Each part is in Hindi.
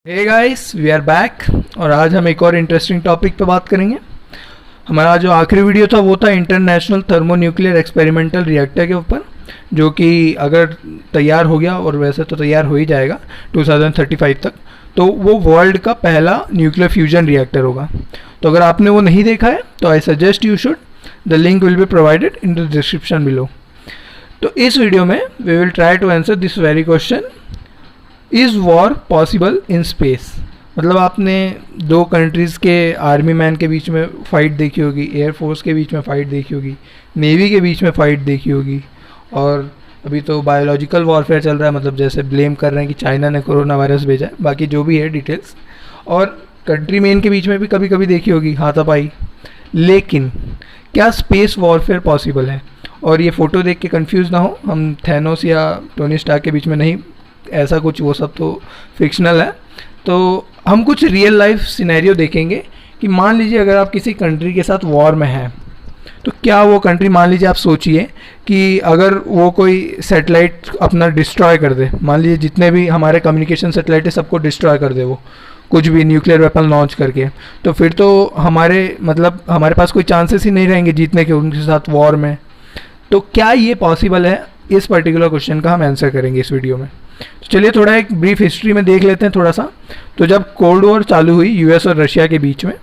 Hey guys, we are back और आज हम एक और इंटरेस्टिंग टॉपिक पे बात करेंगे। हमारा जो आखिरी वीडियो था वो था इंटरनेशनल थर्मोन्यूक्लियर एक्सपेरिमेंटल रिएक्टर के ऊपर, जो कि अगर तैयार हो गया, और वैसे तो तैयार हो ही जाएगा 2035 तक, तो वो वर्ल्ड का पहला न्यूक्लियर फ्यूजन रिएक्टर होगा। तो अगर आपने वो नहीं देखा है तो I suggest you should, the link will be provided in the description below. तो इस वीडियो में we will try to answer this very question, is war possible in space. मतलब आपने दो कंट्रीज़ के आर्मी मैन के बीच में फ़ाइट देखी होगी, एयरफोर्स के बीच में फ़ाइट देखी होगी, नेवी के बीच में फ़ाइट देखी होगी, और अभी तो बायोलॉजिकल वॉरफेयर चल रहा है, मतलब जैसे ब्लेम कर रहे हैं कि चाइना ने कोरोना वायरस भेजा है, बाकी जो भी है डिटेल्स, और कंट्री मेन के बीच में भी कभी कभी देखी होगी हाथापाई। लेकिन क्या स्पेस वॉरफेयर पॉसिबल है? और ये फ़ोटो देख के कंफ्यूज ना हो, हम थैनोस या टोनी स्टार्क के बीच में नहीं, ऐसा कुछ, वो सब तो फिक्शनल है। तो हम कुछ रियल लाइफ सिनेरियो देखेंगे कि मान लीजिए अगर आप किसी कंट्री के साथ वॉर में हैं, तो क्या वो कंट्री, मान लीजिए आप सोचिए कि अगर वो कोई सेटेलाइट अपना डिस्ट्रॉय कर दे, मान लीजिए जितने भी हमारे कम्युनिकेशन सेटेलाइट है सबको डिस्ट्रॉय कर दे वो, कुछ भी न्यूक्लियर वेपन लॉन्च करके, तो फिर तो हमारे पास कोई चांसेस ही नहीं रहेंगे जीतने के उनके साथ वॉर में। तो क्या ये पॉसिबल है? इस पर्टिकुलर क्वेश्चन का हम आंसर करेंगे इस वीडियो में। तो चलिए थोड़ा एक ब्रीफ हिस्ट्री में देख लेते हैं थोड़ा सा। तो जब कोल्ड वॉर चालू हुई यूएस और रशिया के बीच में,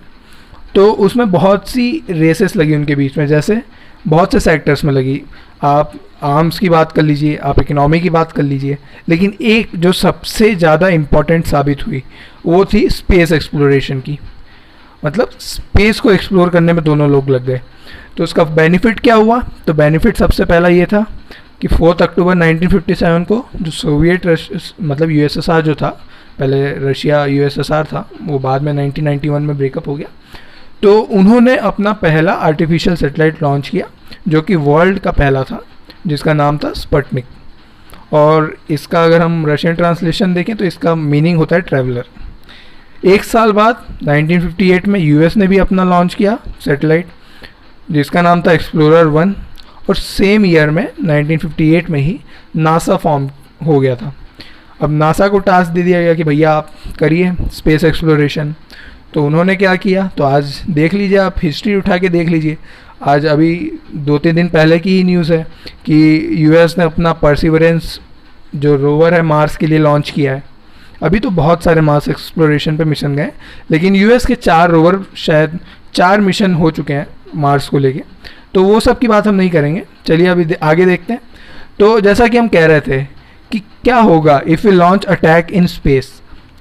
तो उसमें बहुत सी रेसेस लगी उनके बीच में, जैसे बहुत से सेक्टर्स में लगी। आप आर्म्स की बात कर लीजिए, आप इकोनॉमी की बात कर लीजिए, लेकिन एक जो सबसे ज़्यादा इम्पॉर्टेंट साबित हुई वो थी स्पेस एक्सप्लोरेशन की। मतलब स्पेस को एक्सप्लोर करने में दोनों लोग लग गए। तो उसका बेनिफिट क्या हुआ? तो बेनिफिट सबसे पहला ये था कि 4 अक्टूबर 1957 को जो सोवियत मतलब यूएसएसआर जो था, पहले रशिया यूएसएसआर था, वो बाद में 1991 में ब्रेकअप हो गया, तो उन्होंने अपना पहला आर्टिफिशियल सैटेलाइट लॉन्च किया, जो कि वर्ल्ड का पहला था, जिसका नाम था स्पुतनिक। और इसका अगर हम रशियन ट्रांसलेशन देखें तो इसका मीनिंग होता है ट्रैवलर। एक साल बाद 1958 में यूएस ने भी अपना लॉन्च किया सैटेलाइट, जिसका नाम था एक्सप्लोरर 1। और सेम ईयर में 1958 में ही नासा फॉर्म हो गया था। अब नासा को टास्क दे दिया गया कि भैया आप करिए स्पेस एक्सप्लोरेशन। तो उन्होंने क्या किया? तो आज देख लीजिए, आप हिस्ट्री उठा के देख लीजिए, आज अभी 2-3 दिन पहले की ही न्यूज़ है कि यूएस ने अपना परसिवरेंस जो रोवर है मार्स के लिए लॉन्च किया है। अभी तो बहुत सारे मार्स एक्सप्लोरेशन पे मिशन गए, लेकिन यूएस के 4 रोवर, शायद 4 मिशन हो चुके हैं मार्स को लेके। तो वो सब की बात हम नहीं करेंगे, चलिए अभी आगे देखते हैं। तो जैसा कि हम कह रहे थे कि क्या होगा if we launch attack in space.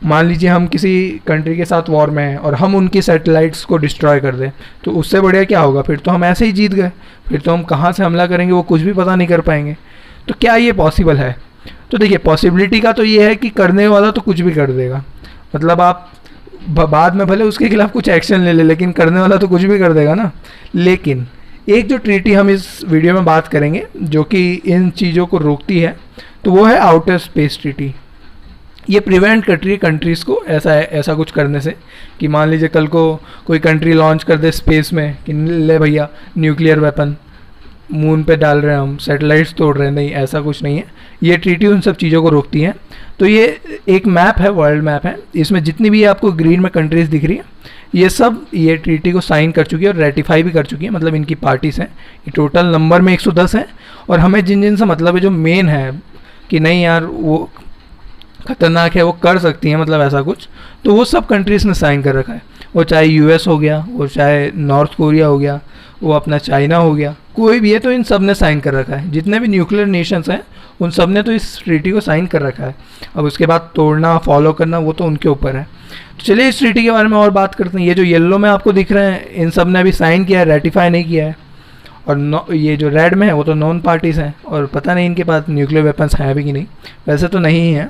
मान लीजिए हम किसी कंट्री के साथ वॉर में हैं और हम उनकी सैटेलाइट्स को डिस्ट्रॉय कर दें, तो उससे बढ़िया क्या होगा? फिर तो हम ऐसे ही जीत गए, फिर तो हम कहाँ से हमला करेंगे वो कुछ भी पता नहीं कर पाएंगे। तो क्या ये पॉसिबल है? तो देखिए, पॉसिबिलिटी का तो ये है कि करने वाला तो कुछ भी कर देगा। मतलब आप बाद में भले उसके खिलाफ कुछ एक्शन ले ले, लेकिन करने वाला तो कुछ भी कर देगा ना। लेकिन एक जो ट्रीटी हम इस वीडियो में बात करेंगे जो कि इन चीज़ों को रोकती है, तो वो है आउटर स्पेस ट्रीटी। ये प्रिवेंट करती है कंट्रीज़ को ऐसा कुछ करने से कि मान लीजिए कल को कोई कंट्री लॉन्च कर दे स्पेस में कि ले भैया न्यूक्लियर वेपन मून पे डाल रहे हैं, हम सैटेलाइट्स तोड़ रहे हैं। नहीं, ऐसा कुछ नहीं है। ये ट्रीटी उन सब चीज़ों को रोकती है। तो ये एक मैप है, वर्ल्ड मैप है, इसमें जितनी भी आपको ग्रीन में कंट्रीज़ दिख रही है, ये सब ये ट्रीटी को साइन कर चुकी है और रेटिफाई भी कर चुकी है। मतलब इनकी पार्टीज़ हैं, ये टोटल नंबर में 110 हैं। और हमें जिन जिन से मतलब है, जो मेन है कि नहीं यार वो ख़तरनाक है, वो कर सकती हैं, मतलब ऐसा कुछ, तो वो सब कंट्रीज़ ने साइन कर रखा है। वो चाहे यूएस हो गया, वो चाहे नॉर्थ कोरिया हो गया, वो अपना चाइना हो गया, कोई भी है, तो इन सब ने साइन कर रखा है। जितने भी न्यूक्लियर नेशंस हैं उन सब ने तो इस ट्रीटी को साइन कर रखा है। अब उसके बाद तोड़ना, फॉलो करना, वो तो उनके ऊपर है। तो चलिए इस ट्रीटी के बारे में और बात करते हैं। ये जो येलो में आपको दिख रहे हैं, इन सब ने अभी साइन किया है, रेटिफाई नहीं किया है। और ये जो रेड में है वो तो नॉन पार्टीज़ हैं, और पता नहीं इनके पास न्यूक्लियर वेपन्स हैं भी कि नहीं। वैसे तो नहीं हैं,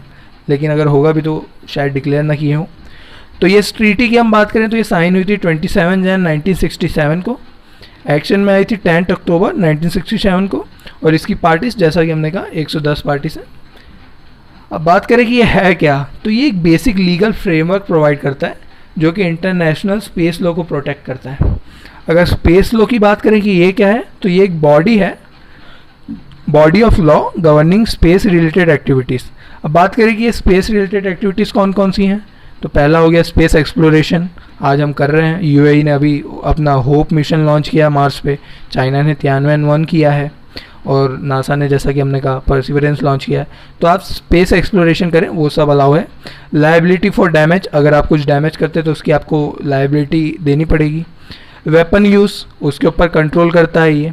लेकिन अगर होगा भी तो शायद डिक्लेयर ना किए हों। तो ये ट्रीटी की हम बात करें तो ये साइन हुई थी 27 जन 1967 को। एक्शन में आई थी 10 अक्टूबर 1967 को। और इसकी पार्टीज, जैसा कि हमने कहा, 110 पार्टीज हैं। अब बात करें कि ये है क्या, तो ये एक बेसिक लीगल फ्रेमवर्क प्रोवाइड करता है जो कि इंटरनेशनल स्पेस लॉ को प्रोटेक्ट करता है। अगर स्पेस लॉ की बात करें कि ये क्या है, तो ये एक बॉडी है, body of law governing space related activities. अब बात करें कि ये स्पेस रिलेटेड एक्टिविटीज़ कौन कौन सी हैं, तो पहला हो गया स्पेस एक्सप्लोरेशन, आज हम कर रहे हैं। यूएई ने अभी अपना होप मिशन लॉन्च किया मार्स पे, चाइना ने तियानवेन-1 किया है और नासा ने जैसा कि हमने कहा परसिवरेंस लॉन्च किया है। तो आप स्पेस एक्सप्लोरेशन करें, वो सब अलाउ है। लाइबिलिटी फॉर डैमेज, अगर आप कुछ डैमेज करते हैं तो उसकी आपको लाइबिलिटी देनी पड़ेगी। वेपन यूज़, उसके ऊपर कंट्रोल करता है ये।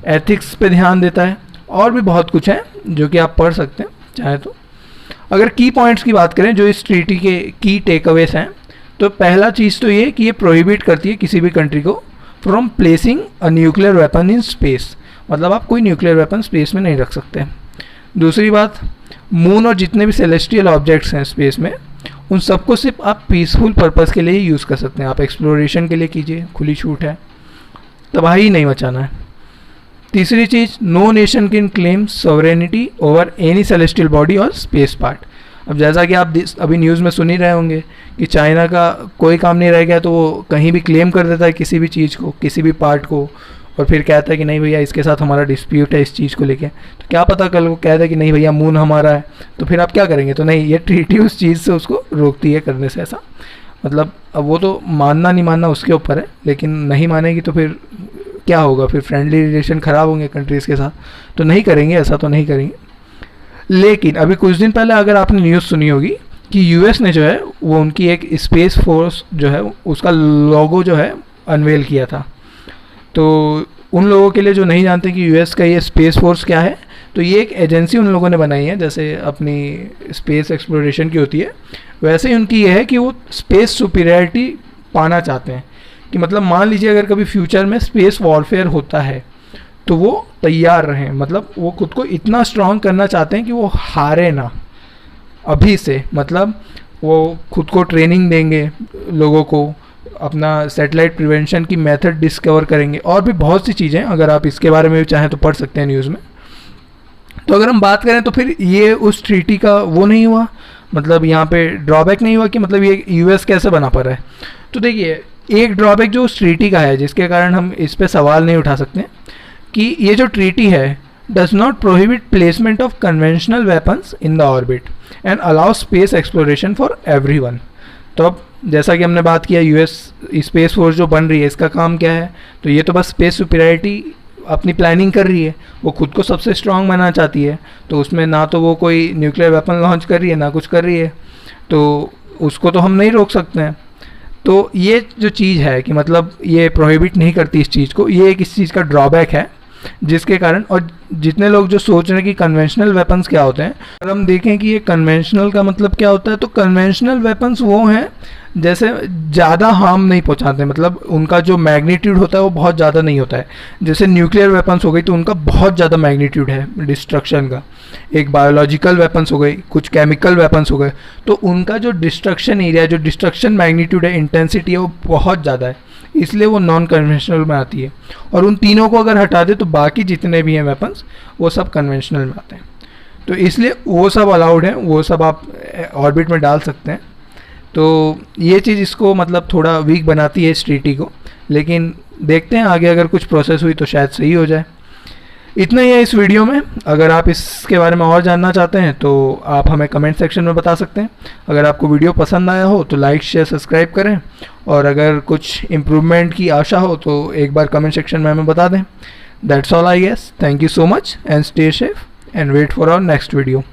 एथिक्स पे ध्यान देता है, और भी बहुत कुछ है जो कि आप पढ़ सकते हैं चाहे तो। अगर की पॉइंट्स की बात करें जो इस ट्रीटी के की टेकअवेज हैं, तो पहला चीज़ तो ये कि ये प्रोहिबिट करती है किसी भी कंट्री को from placing a nuclear weapon in space, मतलब आप कोई न्यूक्लियर वेपन स्पेस में नहीं रख सकते। दूसरी बात, मून और जितने भी सेलेस्टियल ऑब्जेक्ट्स हैं स्पेस में, उन सबको सिर्फ आप पीसफुल पर्पस के लिए यूज़ कर सकते हैं। आप एक्सप्लोरेशन के लिए कीजिए, खुली छूट है, तबाही नहीं मचाना है। तीसरी चीज़, no nation can claim sovereignty over any celestial body और स्पेस पार्ट। अब जैसा कि आप अभी न्यूज़ में सुन ही रहे होंगे कि चाइना का कोई काम नहीं रह गया तो वो कहीं भी क्लेम कर देता है किसी भी चीज़ को, किसी भी पार्ट को, और फिर कहता है कि नहीं भैया इसके साथ हमारा डिस्प्यूट है इस चीज़ को लेके। तो क्या पता कल वो कहता है कि नहीं भैया मून हमारा है, तो फिर आप क्या करेंगे? तो नहीं, ये ट्रीटी उस चीज़ से उसको रोकती है करने से ऐसा। मतलब अब वो तो मानना नहीं मानना उसके ऊपर है, लेकिन नहीं मानेगी तो फिर क्या होगा? फिर फ्रेंडली रिलेशन ख़राब होंगे कंट्रीज़ के साथ, तो नहीं करेंगे, ऐसा तो नहीं करेंगे। लेकिन अभी कुछ दिन पहले अगर आपने न्यूज़ सुनी होगी कि यूएस ने जो है वो उनकी एक स्पेस फोर्स जो है उसका लोगो जो है अनवेल किया था। तो उन लोगों के लिए जो नहीं जानते कि यूएस का ये स्पेस फोर्स क्या है, तो ये एक एजेंसी उन लोगों ने बनाई है, जैसे अपनी स्पेस एक्सप्लोरेशन की होती है वैसे ही उनकी ये है कि वो स्पेस सुपीरियरिटी पाना चाहते हैं। कि मतलब मान लीजिए अगर कभी फ्यूचर में स्पेस वॉरफेयर होता है तो वो तैयार रहें, मतलब वो खुद को इतना स्ट्रांग करना चाहते हैं कि वो हारे ना अभी से। मतलब वो खुद को ट्रेनिंग देंगे, लोगों को अपना सैटेलाइट प्रिवेंशन की मेथड डिस्कवर करेंगे, और भी बहुत सी चीज़ें, अगर आप इसके बारे में भी चाहें तो पढ़ सकते हैं न्यूज़ में। तो अगर हम बात करें तो फिर ये उस ट्रीटी का वो नहीं हुआ, मतलब यहाँ पे ड्रॉबैक नहीं हुआ कि मतलब ये यूएस कैसे बना पा रहा है। तो देखिए, एक ड्रॉबैक जो उस ट्रीटी का है जिसके कारण हम इस पर सवाल नहीं उठा सकते कि ये जो ट्रीटी है does not prohibit placement of conventional weapons in the orbit and allow space exploration for everyone. तो अब जैसा कि हमने बात किया, यूएस स्पेस फोर्स जो बन रही है इसका काम क्या है? तो ये तो बस स्पेस सुपीरियरिटी अपनी प्लानिंग कर रही है, वो खुद को सबसे स्ट्रांग बनाना चाहती है। तो उसमें ना तो वो कोई न्यूक्लियर वेपन लॉन्च कर रही है ना कुछ कर रही है, तो उसको तो हम नहीं रोक सकते हैं। तो ये जो चीज़ है कि मतलब ये प्रोहिबिट नहीं करती इस चीज़ को, ये एक इस चीज़ का ड्रॉबैक है जिसके कारण। और जितने लोग जो सोच रहे हैं कि कन्वेंशनल वेपन्स क्या होते हैं, अगर हम देखें कि ये कन्वेंशनल का मतलब क्या होता है, तो कन्वेंशनल वेपन्स वो हैं जैसे ज़्यादा हार्म नहीं पहुंचाते, मतलब उनका जो मैग्नीट्यूड होता है वो बहुत ज़्यादा नहीं होता है। जैसे न्यूक्लियर वेपन्स हो गई तो उनका बहुत ज़्यादा मैग्नीट्यूड है डिस्ट्रक्शन का। एक बायोलॉजिकल वेपन्स हो गई, कुछ केमिकल वेपन्स हो गए, तो उनका जो डिस्ट्रक्शन एरिया, जो डिस्ट्रक्शन मैग्नीट्यूड है, इंटेंसिटी है, वो बहुत ज़्यादा है, इसलिए वो नॉन कन्वेंशनल में आती है। और उन तीनों को अगर हटा दे तो बाकी जितने भी हैं वेपन्स वो सब कन्वेंशनल में आते हैं। तो इसलिए वो सब अलाउड है, वो सब आप ऑर्बिट में डाल सकते हैं। तो ये चीज़ इसको मतलब थोड़ा वीक बनाती है इस ट्रीटी को, लेकिन देखते हैं आगे अगर कुछ प्रोसेस हुई तो शायद सही हो जाए। इतना ही है इस वीडियो में। अगर आप इसके बारे में और जानना चाहते हैं तो आप हमें कमेंट सेक्शन में बता सकते हैं। अगर आपको वीडियो पसंद आया हो तो लाइक शेयर सब्सक्राइब करें, और अगर कुछ इम्प्रूवमेंट की आशा हो तो एक बार कमेंट सेक्शन में हमें बता दें। That's all I guess. Thank you so much and stay safe and wait for our next video.